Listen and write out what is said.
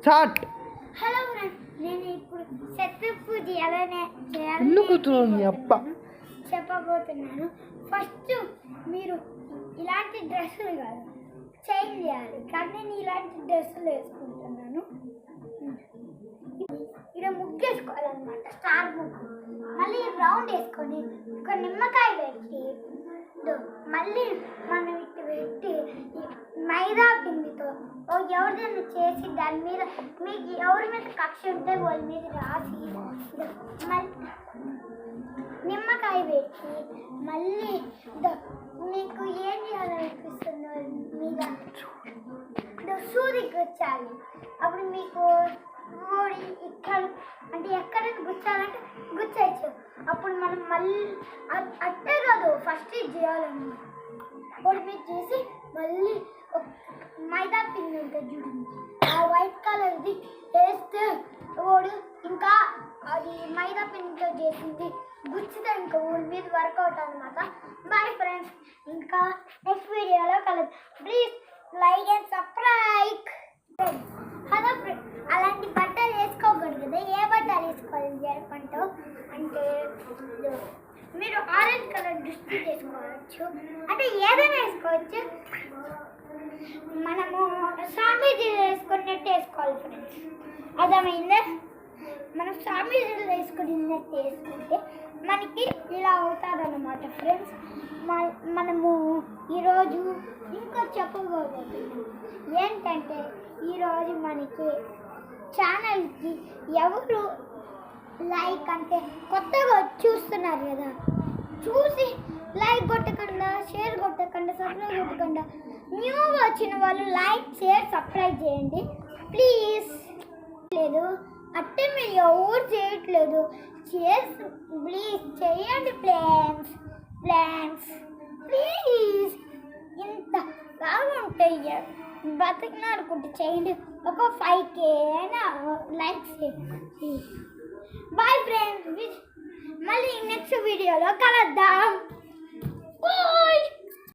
Chat hello friends, నేను ఇప్పుడు శత్రు పూజ ఎలానే చెప్పబోతున్నాను. ఫస్ట్ మీరు ఇలాంటి డ్రెస్సులు కాదు చేంజ్ చేయాలి, కానీ నేను ఇలాంటి డ్రెస్సులు వేసుకుంటున్నాను. ఇక్కడ ముగ్గు వేసుకోవాలన్నమాట, స్టార్ ముగ్గు. మళ్ళీ రౌండ్ వేసుకొని ఒక నిమ్మకాయ పెట్టి మళ్ళీ మనం ఇటు పెట్టి మైదా పిండితో ఎవరిదైనా చేసి దాని మీద మీకు ఎవరి మీద కక్ష ఉంటే వాళ్ళ మీద రాసి నిమ్మకాయ పెట్టి మళ్ళీ మీకు ఏం చేయాలనిపిస్తుందో మీద సూది గుచ్చాలి. అప్పుడు మీకు ఇక్కడ అంటే ఎక్కడైనా గుచ్చాలంటే గుచ్చచ్చు. అప్పుడు మనం మళ్ళీ అట్టే కాదు, ఫస్ట్ ఇది చేయాలన్నమాట. అప్పుడు మీరు చేసి మళ్ళీ మైదా పిండి ఉంటుంది చూడండి, ఆ వైట్ కలర్ది వేస్తే వాడు ఇంకా అది మైదా పిండితో చేసింది గుచ్చితే ఇంకా ఊరి మీద వర్కౌట్ అనమాట. బాయ్ ఫ్రెండ్స్, ఇంకా నెక్స్ట్ వీడియోలో కలదు. Please like and subscribe. Hello friends, అలాంటి బట్టలు వేసుకోకూడదు కదా. ఏ బట్టలు వేసుకోవాలి జరపంటూ అంటే మీరు ఆరెంజ్ కలర్ దుస్తులు చేసుకోవచ్చు, అంటే ఏదైనా వేసుకోవచ్చు. మనము సామీజీలు వేసుకున్నట్టు వేసుకోవాలి ఫ్రెండ్స్, అర్థమైందా? మనం సామీజీలు వేసుకున్నట్టు వేసుకుంటే మనకి ఇలా అవుతారన్నమాట ఫ్రెండ్స్. మనము ఈరోజు ఇంకా చెప్పబోతున్నాం ఏంటంటే, ఈరోజు మనకి ఛానల్కి ఎవరు లైక్ అంటే కొత్తగా చూస్తున్నారు కదా, చూసి లైక్ కొట్టకుండా, షేర్ కొట్టకుండా, సబ్స్క్రైబ్ కొట్టకుండా న్యూ వచ్చిన వాళ్ళు లైక్, షేర్, సబ్స్క్రైబ్ చేయండి ప్లీజ్. లేదు అట్టే మీరు ఎవరు చేయట్లేదు, ప్లీజ్ చేయండి ప్లాన్స్ ప్లీజ్. ఇంత బాగుంటాయి బతికినాడుకుంటే చేయండి. ఒక 5K అయినా లైక్స్ చేయండి. బాయ్ ఫ్రెండ్స్, మళ్ళీ నెక్స్ట్ వీడియోలో కలుద్దాం. బాయ్.